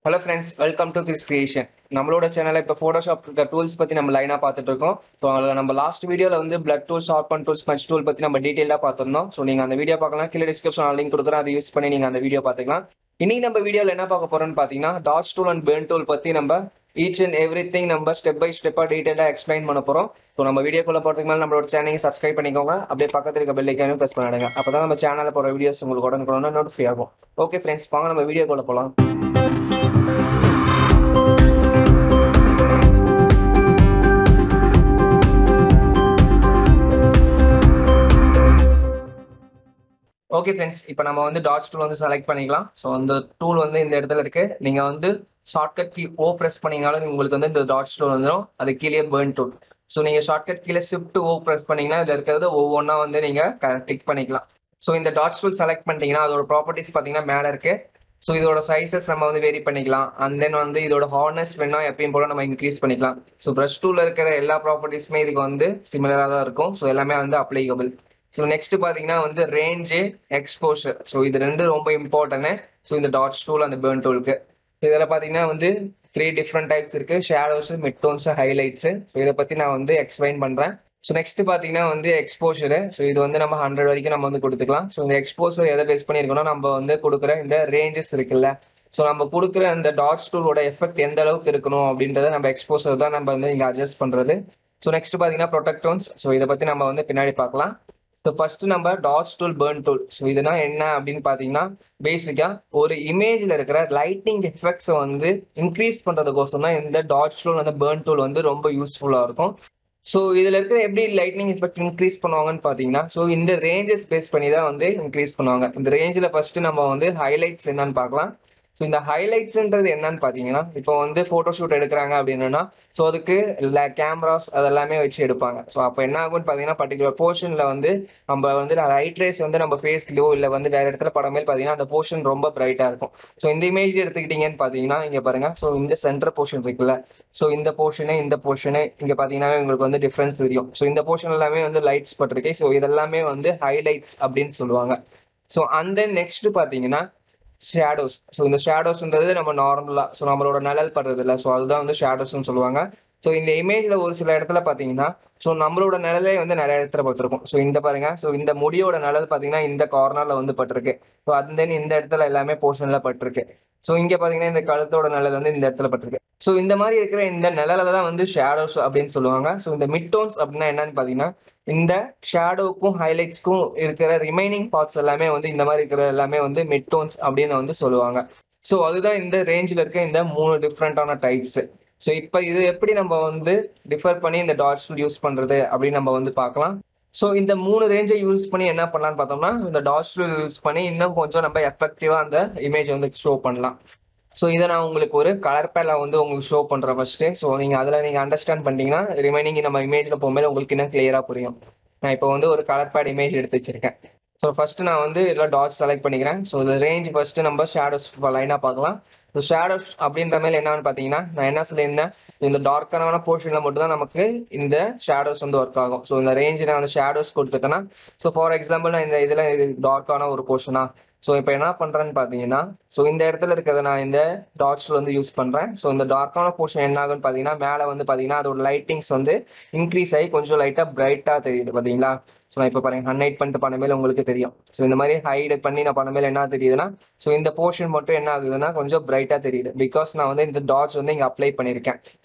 Hello friends, welcome to Chris Creation. நம்மளோட சேனல்ல இப்போ Photoshop டூல்ஸ் பத்தி நம்ம லைனா பார்த்துட்டு இருக்கோம். ஸோ அதில் நம்ம லாஸ்ட் வீடியோல வந்து blood tool, sharpen tool, smudge tool பத்தி நம்ம டீடைலா பார்த்திருந்தோம். ஸோ நீங்க அந்த வீடியோ பார்க்கலாம், கீழே டிஸ்கிரிப்ஷன் லிங்க் கொடுக்குறேன், அதை யூஸ் பண்ணி நீங்க அந்த வீடியோ பார்த்துக்கலாம். இன்னைக்கு நம்ம வீடியோல என்ன பார்க்க போறோம்னு பார்த்தீங்கன்னா dodge tool and burn tool பத்தி நம்ம ஈச் அண்ட் எவ்ரி திங் நம்ம ஸ்டெப் பை ஸ்டெப்பா டீடைலா எக்ஸ்பிளைன் பண்ண போறோம். ஸோ நம்ம வீடியோக்குள்ள போறதுக்கு மேலே நம்மளோட சேனலை சப்ஸ்கிரைப் பண்ணிக்கோங்க, அப்படியே பக்கத்துல இருக்க பெல் ஐக்கானையும் பிரஸ் பண்ணிடுங்க. அப்பதான் நம்ம சேனல்ல போற வீடியோஸ் உங்களுக்கு உடனுக்குடனே நோட்டிஃபை ஆகும். ஓகே ஃப்ரெண்ட்ஸ், வாங்க நம்ம வீடியோக்குள்ள போகலாம். ஓகே ஃப்ரெண்ட்ஸ், இப்போ நம்ம வந்து டாட்ச் டூல் வந்து செலக்ட் பண்ணிக்கலாம். ஸோ அந்த டூல் வந்து இந்த இடத்துல இருக்கு. நீங்க வந்து ஷார்ட்கட் கீ ஓ ப்ரெஸ் பண்ணீங்கனாலும் உங்களுக்கு வந்து இந்த டாட்ச் டூல் வந்துடும். அது கீழே பேர்ன் டூல். ஸோ நீங்க ஷார்ட்கட் கீழே ஷிஃப்ட் ஓ ப்ரெஸ் பண்ணீங்கன்னா இதில் இருக்கிறது ஒவ்வொன்றா வந்து நீங்க கிளிக் பண்ணிக்கலாம். ஸோ இந்த டாட்ச் டூல் செலக்ட் பண்ணிட்டீங்கன்னா அதோட ப்ராப்பர்ட்டிஸ் பார்த்தீங்கன்னா மேலே இருக்கு. ஸோ இதோட சைஸஸ் நம்ம வந்து வேரி பண்ணிக்கலாம். அண்ட் தென் வந்து இதோட ஹார்னஸ் வேணா எப்பயும் போல நம்ம இன்க்ரீஸ் பண்ணிக்கலாம். ஸோ ப்ரஷ் டூல்ல இருக்கிற எல்லா ப்ராப்பர்ட்டிஸுமே இதுக்கு வந்து சிமிலராக தான் இருக்கும். ஸோ எல்லாமே வந்து அப்ளிகபிள். ஸோ நெக்ஸ்ட் பார்த்தீங்கன்னா வந்து ரேஞ்சு, எக்ஸ்போஷர். ஸோ இது ரெண்டு ரொம்ப இம்பார்ட்டன்ட். ஸோ இந்த டாட்ச் டூல் அந்த பேர்ன் டூலுக்கு இதில் பார்த்தீங்கன்னா வந்து 3 டிஃப்ரெண்ட் டைப்ஸ் இருக்கு: shadows, mid don'ts, highlights. So இதை பற்றி நான் வந்து எக்ஸ்பிளைன் பண்ணுறேன். ஸோ நெக்ஸ்ட் பார்த்தீங்கன்னா வந்து எக்ஸ்போஷரு. ஸோ இது வந்து நம்ம 100 வரைக்கும் நம்ம வந்து கொடுத்துக்கலாம். ஸோ இந்த எக்ஸ்போஷர் எதை பேஸ் பண்ணியிருக்கோம்னா நம்ம வந்து கொடுக்குற இந்த ரேஞ்சஸ் இருக்குல்ல, ஸோ நம்ம கொடுக்குற அந்த டாட்ச் டூலோட எஃபெக்ட் எந்த அளவுக்கு இருக்கணும் அப்படின்றத நம்ம எக்ஸ்போஷர் தான் நம்ம வந்து இங்கே அட்ஜஸ்ட் பண்ணுறது. ஸோ நெக்ஸ்ட் பார்த்தீங்கன்னா ப்ரொடெக்ட் டோன்ஸ். ஸோ இதை பற்றி நம்ம வந்து பின்னாடி பார்க்கலாம். ஸோ ஃபர்ஸ்ட் நம்ம dodge tool, burn tool. So இதுனா என்ன அப்படின்னு பார்த்தீங்கன்னா பேசிக்கா ஒரு இமேஜில் இருக்கிற லைட்டிங் எஃபெக்ட்ஸை வந்து இன்க்ரீஸ் பண்ணுறதுக்கோசம் தான் இந்த டாட்ச் டூல் அந்த பேர்ன் டூல் வந்து ரொம்ப யூஸ்ஃபுல்லாக இருக்கும். ஸோ இதில் இருக்கிற எப்படி லைட்னிங் எஃபெக்ட் இன்க்ரீஸ் பண்ணுவாங்கன்னு பார்த்தீங்கன்னா ஸோ இந்த ரேஞ்சஸ் பேஸ் பண்ணி தான் வந்து இன்க்ரீஸ் பண்ணுவாங்க. இந்த ரேஞ்சில் ஃபர்ஸ்ட் நம்ம வந்து ஹைலைட்ஸ் என்னன்னு பார்க்கலாம். ஸோ இந்த ஹைலைட்ஸ்ன்றது என்னன்னு பார்த்தீங்கன்னா இப்போ வந்து ஃபோட்டோ ஷூட் எடுக்கிறாங்க அப்படின்னா ஸோ அதுக்கு கேமராஸ் அதெல்லாமே வச்சு எடுப்பாங்க. ஸோ அப்போ என்ன ஆகும்னு பார்த்தீங்கன்னா பர்டிகுலர் போர்ஷனில் வந்து நம்ம வந்து லைட் ரேஸ் வந்து நம்ம ஃபேஸ்லையோ இல்லை வந்து வேற இடத்துல படமே பார்த்தீங்கன்னா அந்த போர்ஷன் ரொம்ப பிரைட்டாக இருக்கும். ஸோ இந்த இமேஜ் எடுத்துக்கிட்டீங்கன்னு பார்த்தீங்கன்னா இங்கே பாருங்க. ஸோ இந்த சென்டர் போர்ஷன் இருக்குல்ல, ஸோ இந்த போர்ஷனு இங்கே பார்த்தீங்கன்னா உங்களுக்கு வந்து டிஃப்ரென்ஸ் தெரியும். ஸோ இந்த போர்ஷன் எல்லாமே வந்து லைட்ஸ் பட்டிருக்கு. ஸோ இதெல்லாமே வந்து ஹைலைட்ஸ் அப்படின்னு சொல்லுவாங்க. ஸோ அந்த நெக்ஸ்ட் பார்த்தீங்கன்னா ஷேடோஸ். ஸோ இந்த ஷேடோஸ்ன்றது நம்ம நார்மலாக ஸோ நம்மளோட நிழல் படுறது இல்லை, ஸோ அதுதான் வந்து ஷேடோஸ்ன்னு சொல்லுவாங்க. ஸோ இந்த இமேஜில் ஒரு சில இடத்துல பார்த்தீங்கன்னா ஸோ நம்மளோட நிழலே வந்து நிறைய இடத்துல பட்டிருக்கும். ஸோ இந்த பாருங்க, ஸோ இந்த முடியோட நிழல் பார்த்தீங்கன்னா இந்த கார்னரில் வந்து பட்டிருக்கு. ஸோ அது தென் இந்த இடத்துல எல்லாமே போர்ஷனில் பட்டிருக்கு. ஸோ இங்கே பார்த்தீங்கன்னா இந்த கழுத்தோட நிழல் வந்து இந்த இடத்துல பட்டிருக்கு. ஸோ இந்த மாதிரி இருக்கிற இந்த நிழலை தான் வந்து ஷேடோஸ் அப்படின்னு சொல்லுவாங்க. ஸோ இந்த மிட் டோன்ஸ் அப்படின்னா என்னன்னு பார்த்தீங்கன்னா இந்த ஷேடோவுக்கும் ஹைலைட்ஸ்க்கும் இருக்கிற ரிமைனிங் பார்ட்ஸ் எல்லாமே வந்து இந்த மாதிரி இருக்கிற எல்லாமே வந்து மிட் டோன்ஸ் அப்படின்னு வந்து சொல்லுவாங்க. ஸோ அதுதான் இந்த ரேஞ்சில் இருக்க இந்த 3 டிஃப்ரெண்டான டைப்ஸ். ஸோ இப்போ இது எப்படி நம்ம வந்து டிஃபர் பண்ணி இந்த டாட்ச் டூல் யூஸ் பண்ணுறது அப்படின்னு நம்ம வந்து பார்க்கலாம். ஸோ இந்த 3 ரேஞ்சை யூஸ் பண்ணி என்ன பண்ணலான்னு பார்த்தோம்னா இந்த டாட்ச் டூல் யூஸ் பண்ணி இன்னும் கொஞ்சம் நம்ம எஃபெக்டிவாக அந்த இமேஜ் வந்து ஷோ பண்ணலாம். ஸோ இதை நான் உங்களுக்கு ஒரு கலர் பேடில் வந்து உங்களுக்கு ஷோ பண்ணுறேன் ஃபர்ஸ்ட்டு. ஸோ நீங்கள் அதில் நீங்கள் அண்டர்ஸ்டாண்ட் பண்ணிட்டீங்கன்னா ரிமைனிங் நம்ம இமேஜில் போகும்போது உங்களுக்கு இன்னும் கிளியராக புரியும். நான் இப்போ வந்து ஒரு கலர் பேட் இமேஜ் எடுத்து வச்சிருக்கேன். ஸோ ஃபர்ஸ்ட் நான் வந்து எல்லாம் டாட்ஸ் செலக்ட் பண்ணிக்கிறேன். ஸோ இந்த ரேஞ்ச் ஃபர்ஸ்ட் நம்ம ஷேடோஸ் லைனாக பார்க்கலாம். ஸோ ஷேடோஸ் அப்படின்ற மாதிரி என்னன்னு பார்த்தீங்கன்னா நான் என்ன சொல்லியிருந்தேன், இந்த டார்க்கான போர்ஷனில் மட்டும் தான் நமக்கு இந்த ஷேடோஸ் வந்து ஒர்க் ஆகும். ஸோ இந்த ரேஞ்ச் நான் வந்து ஷேடோஸ் கொடுத்துட்டேன்னா ஸோ ஃபார் எக்ஸாம்பிள் நான் இந்த இதில் இது டார்க்கான ஒரு போர்ஷனா, ஸோ இப்போ என்ன பண்ணுறேன்னு பார்த்தீங்கன்னா ஸோ இந்த இடத்துல இருக்கிறத நான் இந்த டாட்ஸில் வந்து யூஸ் பண்ணுறேன். ஸோ இந்த டார்க்கான போர்ஷன் என்ன ஆகுன்னு பார்த்தீங்கன்னா மேலே வந்து பார்த்தீங்கன்னா அதோட லைட்டிங்ஸ் வந்து இன்க்ரீஸ் ஆகி கொஞ்சம் லைட்டாக பிரைட்டாக தெரியுது பார்த்தீங்களா. ஸோ நான் இப்போ பாருங்க ஹைலைட் பண்ணிட்டு பண்ண மேலே உங்களுக்கு தெரியும். ஸோ இந்த மாதிரி ஹைட் பண்ணி நான் பண்ண மேலே என்ன தெரியுதுன்னா ஸோ இந்த போர்ஷன் மட்டும் என்ன ஆகுதுன்னா கொஞ்சம் பிரைட்டாக தெரியுது. பிகாஸ் நான் வந்து இந்த டாட்ஸ் வந்து இங்கே அப்ளை பண்ணியிருக்கேன்.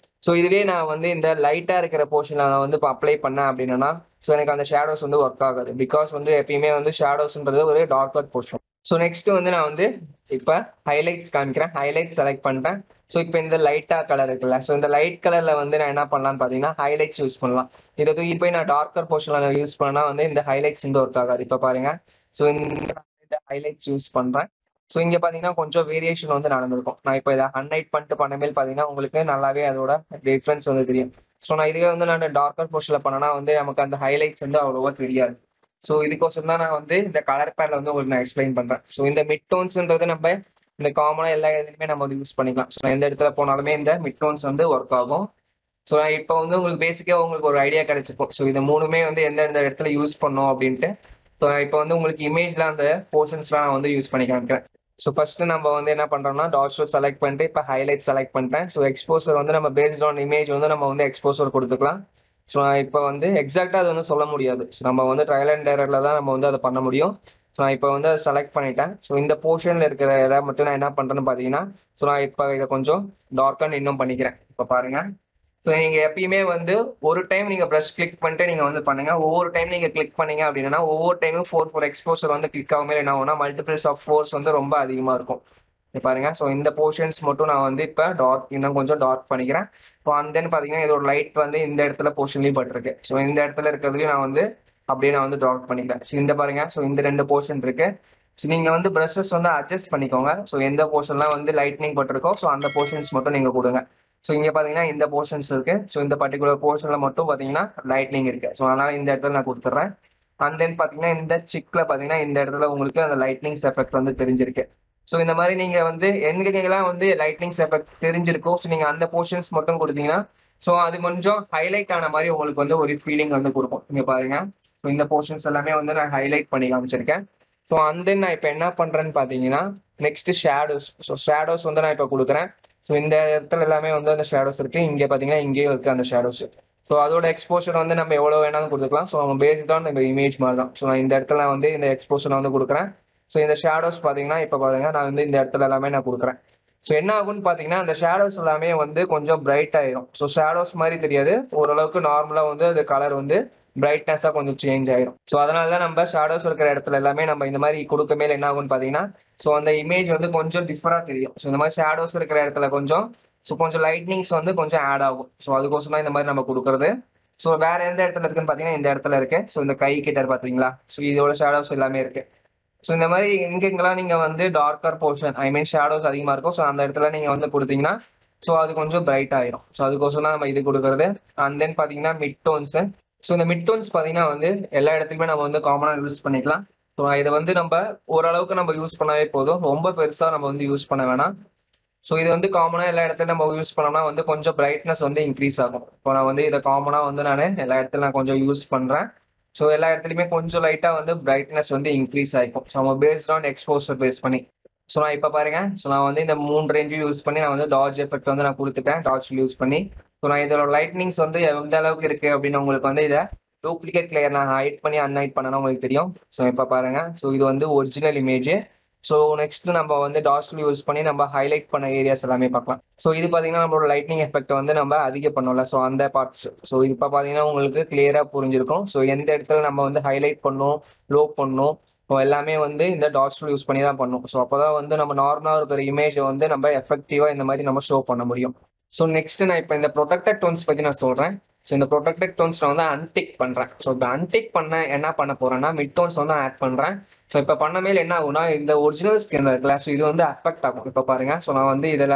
ஸோ இதுவே நான் வந்து இந்த லைட்டாக இருக்கிற போர்ஷனில் நான் வந்து இப்போ அப்ளை பண்ணேன் அப்படின்னா ஸோ எனக்கு அந்த ஷேடோஸ் வந்து ஒர்க் ஆகாது. பிகாஸ் வந்து எப்பயுமே வந்து ஷேடோஸ்ன்றது ஒரு டார்க்கர் போர்ஷன். ஸோ நெக்ஸ்ட் வந்து நான் வந்து இப்போ ஹைலைட்ஸ் காமிக்கிறேன். ஹைலைட் செலக்ட் பண்ணிட்டேன். ஸோ இப்போ இந்த லைட்டாக கலர் இருக்குல்ல, ஸோ இந்த லைட் கலரில் வந்து நான் என்ன பண்ணலான்னு பார்த்தீங்கன்னா ஹைலைட்ஸ் யூஸ் பண்ணலாம். இதை தூக்கி போய் நான் டார்க்கர் போர்ஷனில் யூஸ் பண்ணால் வந்து இந்த ஹைலைட்ஸ் வந்து ஒர்க் ஆகாது. இப்போ பாருங்க, ஸோ இந்த ஹைலைட்ஸ் யூஸ் பண்ணுறேன். ஸோ இங்கே பார்த்தீங்கன்னா கொஞ்சம் வேரியேஷன் வந்து நடந்திருக்கும். நான் இப்போ இதை ஹைலைட் பண்ணிட்டு பண்ணமேல் பார்த்தீங்கன்னா உங்களுக்கு நல்லாவே அதோட டிஃப்ரென்ஸ் வந்து தெரியும். ஸோ நான் இதுவே வந்து நான் டார்க்கர் போர்ஷனில் பண்ணனா வந்து நமக்கு அந்த ஹைலைட்ஸ் வந்து அவ்வளோவா தெரியாது. ஸோ இதுக்கோசம் தான் நான் வந்து இந்த கலர் பேட்ல வந்து உங்களுக்கு நான் எக்ஸ்பிளைன் பண்ணுறேன். ஸோ இந்த மிட் டோன்ஸ்ன்றது நம்ம இந்த காமனாக எல்லா இடத்துலையுமே நம்ம வந்து யூஸ் பண்ணிக்கலாம். ஸோ எந்த இடத்துல போனாலுமே இந்த மிட் டோன்ஸ் வந்து ஒர்க் ஆகும். ஸோ நான் இப்போ வந்து உங்களுக்கு பேசிக்காக உங்களுக்கு ஒரு ஐடியா கிடைச்சிருக்கும். ஸோ இது 3மே வந்து எந்த இடத்துல யூஸ் பண்ணோம் அப்படின்ட்டு. ஸோ இப்போ வந்து உங்களுக்கு இமேஜ்ல அந்த போர்ஷன்ஸ்லாம் நான் வந்து யூஸ் பண்ணி காமிக்கிறேன். ஸோ ஃபர்ஸ்ட் நம்ம வந்து என்ன பண்றோம்னா டாட் ஸ்டூல் செலக்ட் பண்ணிட்டு இப்போ ஹைலைட் செலக்ட் பண்ணிட்டேன். ஸோ எக்ஸ்போசர் வந்து நம்ம பேஸ்ட் ஆன் இமேஜ் வந்து நம்ம வந்து எக்ஸ்போசர் கொடுத்துக்கலாம். ஸோ இப்போ வந்து எக்ஸாக்டா அது வந்து சொல்ல முடியாது. ஸோ நம்ம வந்து ட்ரையல் அண்ட் எரர்ல தான் நம்ம வந்து அதை பண்ண முடியும். ஸோ நான் இப்போ வந்து அதை செலக்ட் பண்ணிட்டேன். ஸோ இந்த போர்ஷன்ல இருக்கிற இதை மட்டும் நான் என்ன பண்றேன்னு பார்த்தீங்கன்னா, ஸோ நான் இப்போ இதை கொஞ்சம் டார்க்காக இன்னும் பண்ணிக்கிறேன். இப்போ பாருங்க. ஸோ நீங்க எப்பயுமே வந்து ஒரு டைம் நீங்க ப்ரஷ் கிளிக் பண்ணிட்டு நீங்க வந்து பண்ணுங்க. ஒவ்வொரு டைம் நீங்க கிளிக் பண்ணீங்க அப்படின்னா ஒவ்வொரு டைமும் ஃபோர் எக்ஸ்போசர் வந்து கிளிக் ஆகுமே என்ன ஆகும்னா மல்டிபிள்ஸ் ஆஃப் ஃபோர்ஸ் வந்து ரொம்ப அதிகமா இருக்கும். இங்க பாருங்க. ஸோ இந்த போர்ஷன்ஸ் மட்டும் நான் வந்து இப்போ டார்க் இன்னும் கொஞ்சம் டார்க் பண்ணிக்கிறேன். ஸோ அண்ட் தென் பார்த்தீங்கன்னா இதோட லைட் வந்து இந்த இடத்துல போர்ஷன்லையும் பட்டிருக்கு. ஸோ இந்த இடத்துல இருக்கிறதுலையும் நான் வந்து அப்படியே நான் வந்து டார்க் பண்ணிக்கிறேன். ஸோ இந்த பாருங்க. ஸோ இந்த ரெண்டு போர்ஷன் இருக்கு. ஸோ நீங்க வந்து ப்ரஷஸ் வந்து அட்ஜஸ்ட் பண்ணிக்கோங்க. ஸோ எந்த போர்ஷன்லாம் வந்து லைட்னிங் பட்டிருக்கோ ஸோ அந்த போர்ஷன்ஸ் மட்டும் நீங்க கொடுங்க. ஸோ இங்க பாத்தீங்கன்னா இந்த போர்ஷன்ஸ் இருக்கு. ஸோ இந்த பர்டிகுலர் போர்ஷன்ல மட்டும் பாத்தீங்கன்னா லைட்னிங் இருக்கு. ஸோ அதனால இந்த இடத்துல நான் கொடுத்துட்றேன். அண்ட் தென் பாத்தீங்கன்னா இந்த சிக்ல பாத்தீங்கன்னா இந்த இடத்துல உங்களுக்கு அந்த லைட்னிங்ஸ் எஃபெக்ட் வந்து தெரிஞ்சிருக்கு. ஸோ இந்த மாதிரி நீங்க வந்து எங்கெங்கெல்லாம் வந்து லைட்னிங்ஸ் எஃபெக்ட் தெரிஞ்சிருக்கோ ஸோ நீங்க அந்த போர்ஷன்ஸ் மட்டும் கொடுத்தீங்கன்னா ஸோ அது கொஞ்சம் ஹைலைட் ஆன மாதிரி உங்களுக்கு வந்து ஒரு ஃபீலிங் வந்து கொடுக்கும். இங்க பாருங்க. ஸோ இந்த போர்ஷன்ஸ் எல்லாமே வந்து நான் ஹைலைட் பண்ணி காமிச்சிருக்கேன். ஸோ அண்ட் தென் நான் இப்போ என்ன பண்றேன்னு பாத்தீங்கன்னா நெக்ஸ்ட் ஷேடோஸ். ஸோ ஷேடோஸ் வந்து நான் இப்போ கொடுக்குறேன். ஸோ இந்த இடத்துல எல்லாமே வந்து அந்த ஷேடோஸ் இருக்கு. இங்கே பார்த்தீங்கன்னா இங்கேயும் இருக்கு அந்த ஷேடோஸ். ஸோ அதோட எக்ஸ்போஷர் வந்து நம்ம எவ்வளோ வேணாலும் கொடுத்துக்கலாம். ஸோ நம்ம பேஸ்ட் ஆன் நம்ம இமேஜ் மாதிரி தான். ஸோ நான் இந்த இடத்துல வந்து இந்த எக்ஸ்போஷர் வந்து கொடுக்குறேன். ஸோ இந்த ஷேடோஸ் பார்த்தீங்கன்னா இப்போ பாருங்க நான் வந்து இந்த இடத்துல எல்லாமே நான் கொடுக்குறேன். ஸோ என்ன ஆகும்னு பார்த்தீங்கன்னா அந்த ஷேடோஸ் எல்லாமே வந்து கொஞ்சம் பிரைட் ஆயிரும். ஸோ ஷேடோஸ் மாதிரி தெரியாது. ஓரளவுக்கு நார்மலாக வந்து அது கலர் வந்து பிரைட்னஸாக கொஞ்சம் சேஞ்ச் ஆயிரும். ஸோ அதனால தான் நம்ம ஷேடோஸ் இருக்கிற இடத்துல எல்லாமே நம்ம இந்த மாதிரி கொடுக்க மேல என்ன ஆகும்னு பார்த்தீங்கன்னா ஸோ அந்த இமேஜ் வந்து கொஞ்சம் டிஃபரா தெரியும். ஸோ இந்த மாதிரி ஷேடோஸ் இருக்கிற இடத்துல கொஞ்சம் லைட்னிங்ஸ் வந்து கொஞ்சம் ஆட் ஆகும். ஸோ அதுக்கோசம் தான் இந்த மாதிரி நம்ம கொடுக்குறது. ஸோ வேற எந்த இடத்துல இருக்குன்னு பார்த்தீங்கன்னா இந்த இடத்துல இருக்கு. ஸோ இந்த கை கிட்ட பார்த்தீங்களா? ஸோ இதோட ஷேடோஸ் எல்லாமே இருக்கு. ஸோ இந்த மாதிரி எங்கெங்கெல்லாம் நீங்க வந்து டார்க்கர் போர்ஷன் ஐ மீன் ஷேடோஸ் அதிகமா இருக்கும். ஸோ அந்த இடத்துல நீங்க வந்து கொடுத்தீங்கன்னா ஸோ அது கொஞ்சம் பிரைட் ஆயிரும். ஸோ அதுக்கோசம் தான் நம்ம இது கொடுக்குறது. அண்ட் தென் பார்த்தீங்கன்னா மிட் டோன்ஸ். ஸோ இந்த மிட் டோன்ஸ் பார்த்தீங்கன்னா வந்து எல்லா இடத்துலையுமே நம்ம வந்து காமனாக யூஸ் பண்ணிக்கலாம். ஸோ இதை வந்து நம்ம ஓரளவுக்கு நம்ம யூஸ் பண்ணவே போதும். ரொம்ப பெருசா நம்ம வந்து யூஸ் பண்ண வேணாம். ஸோ இது வந்து காமனா எல்லா இடத்துலயும் நம்ம யூஸ் பண்ணோம்னா வந்து கொஞ்சம் பிரைட்னஸ் வந்து இன்க்ரீஸ் ஆகும். இப்போ நான் வந்து இதை காமனா வந்து நான் எல்லா இடத்துல நான் கொஞ்சம் யூஸ் பண்றேன். ஸோ எல்லா இடத்துலையுமே கொஞ்சம் லைட்டா வந்து பிரைட்னஸ் வந்து இன்க்ரீஸ் ஆகிக்கும். ஸோ நம்ம பேஸ்ட் ஆன் எக்ஸ்போசர் பேஸ் பண்ணி. ஸோ நான் இப்போ பாருங்க. ஸோ நான் வந்து இந்த 3 ரேஞ்சையும் யூஸ் பண்ணி நான் வந்து டாட்ஜ் எஃபெக்ட் வந்து நான் கொடுத்துட்டேன். டாட்ஜ் யூஸ் பண்ணி. ஸோ நான் இதோட லைட்னிங்ஸ் வந்து எந்த அளவுக்கு இருக்கு அப்படின்னு உங்களுக்கு வந்து இதை டூப்ளிகேட் லேயர் நான் ஹைட் பண்ணி அன்ஹைட் பண்ணனா உங்களுக்கு தெரியும். ஸோ இப்போ பாருங்க. ஸோ இது வந்து ஒரிஜினல் இமேஜ். ஸோ நெக்ஸ்ட் நம்ம வந்து டாட்ஸ் யூஸ் பண்ணி நம்ம ஹைலைட் பண்ண ஏரியாஸ் எல்லாமே பார்க்கலாம். ஸோ இது பார்த்தீங்கன்னா நம்மளோட லைட்னிங் எஃபெக்ட் வந்து நம்ம அதிகம் பண்ணல. ஸோ அந்த பார்ட்ஸ். ஸோ இது இப்போ பார்த்தீங்கன்னா உங்களுக்கு கிளியரா புரிஞ்சிருக்கும். ஸோ எந்த இடத்துல நம்ம வந்து ஹைலைட் பண்ணணும், லோ பண்ணணும், ஸோ எல்லாமே வந்து இந்த டாட்ஸ் யூஸ் பண்ணி தான் பண்ணும். ஸோ அப்போதான் வந்து நம்ம நார்மலாக இருக்கிற இமேஜை வந்து நம்ம எஃபெக்டிவா இந்த மாதிரி நம்ம ஷோ பண்ண முடியும். ஸோ நெக்ஸ்ட் நான் இப்போ இந்த ப்ரொடெக்டட் டோன்ஸ் பற்றி நான் சொல்றேன். ஸோ இந்த ப்ரொடெக்டட் டோன்ஸ் நான் வந்து அன்டிக் பண்றேன். ஸோ இப்போ அன்டிக் பண்ண என்ன பண்ண போறேன்னா மிட் டோன்ஸ் வந்து ஆட் பண்றேன். ஸோ இப்போ பண்ண மேல என்ன ஆகும்னா இந்த ஒரிஜினல் ஸ்கின் இருக்குல்ல ஸோ இது வந்து அஃபெக்ட் ஆகும். இப்போ பாருங்க. ஸோ நான் வந்து இதில்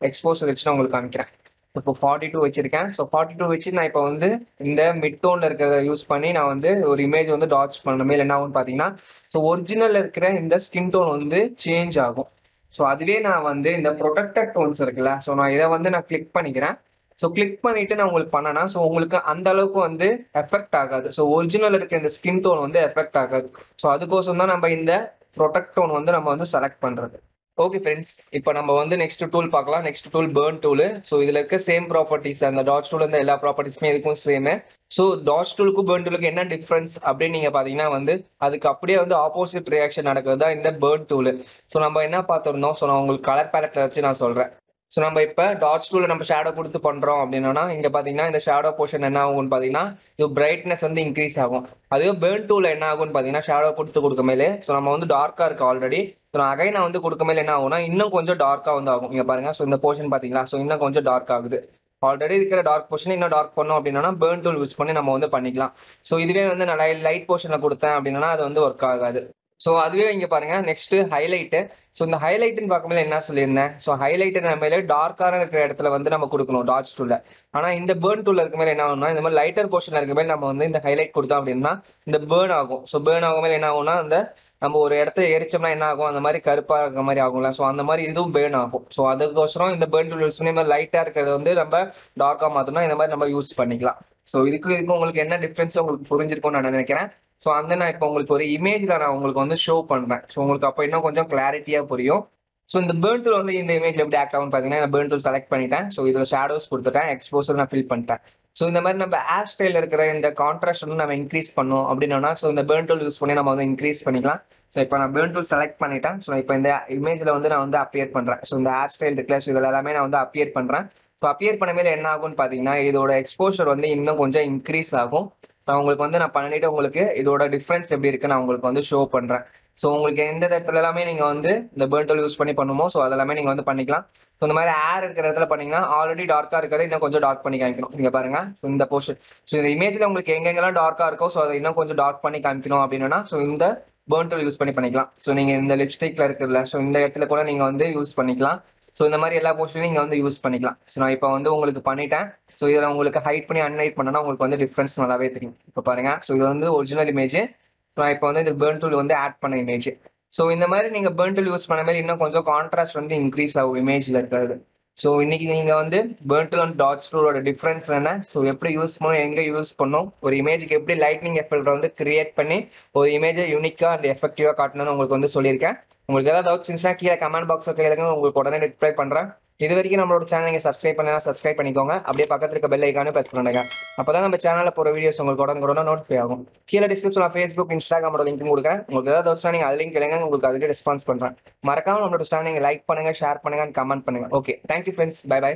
எக்ஸ்போசர் வச்சு நான் உங்களுக்கு காமிக்கிறேன். இப்போ 42 வச்சிருக்கேன். ஸோ 42 வச்சு நான் இப்போ வந்து இந்த மிட் டோன்ல இருக்கிறத யூஸ் பண்ணி நான் வந்து ஒரு இமேஜ் வந்து டாட்ச் பண்ண மேல என்ன ஆகும்னு பார்த்தீங்கன்னா ஸோ ஒரிஜினல் இருக்கிற இந்த ஸ்கின் டோன் வந்து சேஞ்ச் ஆகும். ஸோ அதுவே நான் வந்து இந்த ப்ரொடெக்டட் டோன்ஸ் இருக்குல்ல ஸோ நான் இதை வந்து நான் கிளிக் பண்ணிக்கிறேன். ஸோ கிளிக் பண்ணிட்டு நான் உங்களுக்கு பண்ணனா ஸோ உங்களுக்கு அந்த அளவுக்கு வந்து எஃபெக்ட் ஆகாது. ஸோ ஒரிஜினல் இருக்க இந்த ஸ்கின் டோன் வந்து எஃபெக்ட் ஆகாது. ஸோ அதுக்கோசம் தான் நம்ம இந்த ப்ரொடெக்ட் டோன் வந்து நம்ம வந்து செலக்ட் பண்றது. ஓகே ஃப்ரெண்ட்ஸ், இப்போ நம்ம வந்து நெக்ஸ்ட் டூல் பார்க்கலாம். Next tool burn tool. So இதுல இருக்க சேம் ப்ராப்பர்ட்டிஸ் அந்த டாட்ஸ் டூல் இருந்த எல்லா ப்ராப்பர்ட்டிஸுமே இதுக்கும் சேம். ஸோ டாட்ஸ் டூலுக்கும் பேர்ன் டூலுக்கு என்ன டிஃபரன்ஸ் அப்படின்னு நீங்க பாத்தீங்கன்னா வந்து அதுக்கு அப்படியே வந்து ஆப்போசிட் ரியாக்ஷன் நடக்கிறது தான் இந்த பேர்ன் டூல். ஸோ நம்ம என்ன பார்த்துருந்தோம். ஸோ நான் உங்களுக்கு கலர் பேலட்ல வச்சு நான் சொல்றேன். ஸோ நம்ம இப்போ டாட்ஸ் டூல நம்ம ஷேடோ கொடுத்து பண்றோம் அப்படின்னா இங்க பாத்தீங்கன்னா இந்த ஷேடோ போர்ஷன் என்ன ஆகும்னு பாத்தீங்கன்னா இது பிரைட்னஸ் வந்து இன்க்ரீஸ் ஆகும். அதுவே பேர்ன் டூல என்ன ஆகும்னு பாத்தீங்கன்னா ஷேடோ கொடுக்க மேலே ஸோ நம்ம வந்து டார்க்கா இருக்கு ஆல்ரெடி. ஸோ நான் அகைன் நான் வந்து கொடுக்க மேலே என்ன ஆகும்னா இன்னும் கொஞ்சம் டார்க்கா வந்து ஆகும். இங்க பாருங்க. ஸோ இந்த போர்ஷன் பாத்தீங்களா. ஸோ இன்னும் கொஞ்சம் டார்க் ஆகுது. ஆல்ரெடி இருக்கிற டார்க் போர்ஷன் இன்னும் டார்க் பண்ணோம் அப்படின்னா பேர்ன் டூல் யூஸ் பண்ணி நம்ம வந்து பண்ணிக்கலாம். ஸோ இதுவே வந்து நான் லைட் போர்ஷன்ல கொடுத்தேன் அப்படின்னா அது வந்து ஒர்க் ஆகாது. ஸோ அதுவே இங்க பாருங்க. Next highlight. ஸோ இந்த ஹைலைட்னு பார்க்கும்போது என்ன சொல்லியிருந்தேன். ஸோ ஹைலைட் நம்ம டார்க்கான இருக்கிற இடத்துல வந்து நம்ம கொடுக்கணும் டாட்ஸ் டூல. ஆனா இந்த பேர்ன் டூல இருக்க மேல என்ன ஆகும்னா இந்த மாதிரி லைட்டர் போர்ஷன்ல இருக்க மேல நம்ம வந்து இந்த ஹைலைட் கொடுத்தோம் அப்படின்னா இந்த பேர்ன் ஆகும். ஸோ பேர்ன் ஆகும் மேல என்ன ஆகும்னா அந்த நம்ம ஒரு இடத்த எரிச்சோம்னா என்ன ஆகும் அந்த மாதிரி கருப்பா இருக்க மாதிரி ஆகும்ல. ஸோ அந்த மாதிரி இதுவும் பேர்ன் ஆகும். ஸோ அதுக்கோசரம் இந்த பேர்ன் டூல் யூஸ் பண்ணி இந்த லைட்டா இருக்கிறத வந்து நம்ம டார்க்கா மாத்தணும் இந்த மாதிரி நம்ம யூஸ் பண்ணிக்கலாம். ஸோ இதுக்கு உங்களுக்கு என்ன டிஃபரன்ஸ் உங்களுக்கு புரிஞ்சிருக்கும்னு நான் நினைக்கிறேன். ஸோ அந்த நான் இப்போ உங்களுக்கு ஒரு இமேஜில் நான் உங்களுக்கு வந்து ஷோ பண்ணுறேன். ஸோ உங்களுக்கு அப்போ இன்னும் கொஞ்சம் கிளாரிட்டியாக புரியும். ஸோ இந்த பேர்ன் டூல் வந்து இந்த இமேஜ்ல எப்படி ஆக்ட் ஆகும்னு பார்த்தீங்கன்னா, நான் பேர்ன் டூல் செலக்ட் பண்ணிட்டேன். ஸோ இதில் ஷேடோஸ் கொடுத்துட்டேன், எக்ஸ்போசர் நான் ஃபில் பண்ணிட்டேன். ஸோ இந்த மாதிரி நம்ம ஹேர் ஸ்டைல் இருக்கிற இந்த கான்ட்ராஸ்ட் வந்து நம்ம இன்க்ரீஸ் பண்ணோம் அப்படின்னா, ஸோ இந்த பேர்ன் டூல் யூஸ் பண்ணி நம்ம வந்து இன்க்ரீஸ் பண்ணிக்கலாம். ஸோ இப்போ நான் பேர்ன் டூல் செலக்ட் பண்ணிட்டேன். ஸோ இப்போ இந்த இமேஜில் வந்து நான் வந்து அப்பியர் பண்ணுறேன். ஸோ இந்த ஹேர் ஸ்டைல் இருக்குல்ல, ஸோ இதில் எல்லாமே நான் வந்து அப்பியர் பண்ணுறேன். ஸோ அப்பியர் பண்ண என்ன ஆகும்னு பார்த்தீங்கன்னா, இதோட எக்ஸ்போஷர் வந்து இன்னும் கொஞ்சம் இன்க்ரீஸ் ஆகும். நான் உங்களுக்கு வந்து நான் பண்ணிட்டு உங்களுக்கு இதோட டிஃப்ரென்ஸ் எப்படி இருக்கு நான் உங்களுக்கு வந்து ஷோ பண்றேன். ஸோ உங்களுக்கு எந்த இடத்துல எல்லாமே நீங்க வந்து இந்த பேர்ன் டூல் யூஸ் பண்ணி பண்ணுமோ, ஸோ அதெல்லாமே நீங்க வந்து பண்ணிக்கலாம். ஸோ இந்த மாதிரி ஏர் இருக்கிற இடத்துல பண்ணீங்கன்னா ஆல்ரெடி டார்க்கா இருக்கிறத இன்னும் கொஞ்சம் டார்க் பண்ணி காமிக்கணும். நீங்க பாருங்க, ஸோ இந்த போர்ஷன், ஸோ இந்த இமேஜ்ல உங்களுக்கு எங்கெங்கெல்லாம் டார்க்கா இருக்கோ, ஸோ அதை இன்னும் கொஞ்சம் டார்க் பண்ணி காமிக்கணும் அப்படின்னா, ஸோ இந்த பேர்ன் டூல் யூஸ் பண்ணி பண்ணிக்கலாம். ஸோ நீங்க இந்த லிப்ஸ்டிக்ல இருக்குல்ல, ஸோ இந்த இடத்துல கூட நீங்க வந்து யூஸ் பண்ணிக்கலாம். ஸோ இந்த மாதிரி எல்லா போர்ஷனையும் நீங்க வந்து யூஸ் பண்ணிக்கலாம். ஸோ நான் இப்போ வந்து உங்களுக்கு பண்ணிட்டேன். ஸோ இதில் உங்களுக்கு ஹைட் பண்ணி அன்ஹைட் பண்ணனா உங்களுக்கு வந்து டிஃப்ரென்ஸ் நல்லாவே தெரியும். இப்போ பாருங்க, ஸோ இது வந்து ஒரிஜினல் இமேஜ். நான் இப்போ வந்து இந்த பேர்ன் டூல் வந்து ஆட் பண்ண இமேஜ். ஸோ இந்த மாதிரி நீங்க பேர்ன் டூல் யூஸ் பண்ண மாதிரி இன்னும் கொஞ்சம் கான்ட்ராஸ்ட் வந்து இன்க்ரீஸ் ஆகும் இமேஜ்ல இருக்கிறது. ஸோ இன்னைக்கு நீங்க வந்து பேர்ன் டூல் அண்ட் டாட்ஸ் டூலோட டிஃப்ரென்ஸ் என்ன, ஸோ எப்படி யூஸ் பண்ணணும், எங்க யூஸ் பண்ணணும், ஒரு இமேஜுக்கு எப்படி லைட்னிங் எஃபெக்ட் வந்து கிரியேட் பண்ணி ஒரு இமேஜை யூனிக்கா அண்ட் எஃபெக்டிவா காட்டணும்னு உங்களுக்கு வந்து சொல்லியிருக்கேன். உங்களுக்கு ஏதாவது டவுட்ஸ் இருந்துச்சுன்னா கீழே கமெண்ட் பாக்ஸில் கேளுங்க, உங்களுக்கு உடனே ரிப்ளை பண்றேன். இது வரைக்கும் நம்மளோட சேனல் நீங்க சப்ஸ்கிரைப் பண்ணா சப்ஸ்கிரைப் பண்ணிக்கோங்க. அப்படியே பக்கத்துல இருக்க பெல் ஐக்கானு பிரஸ் பண்ணுங்க. அப்பதான் நம்ம சேனல்ல போற வீடியோஸ் உங்களுக்கு உடனே நோட்டிஃபை ஆகும். கீழே டிஸ்கிரிப்ஷன்ல Facebook, Instagramோட லிங்க் கொடுக்குறேன். உங்களுக்கு ஏதாவது டவுட்ஸ்னா நீங்க அது லிங்க் கேளுங்க, உங்களுக்கு அதுக்கு ரெஸ்பான்ஸ் பண்றேன். மறக்காம நம்மளோட சேனல் நீங்க லைக் பண்ணுங்க, ஷேர் பண்ணுங்க, கமெண்ட் பண்ணுங்க. Okay, thank you friends, bye by.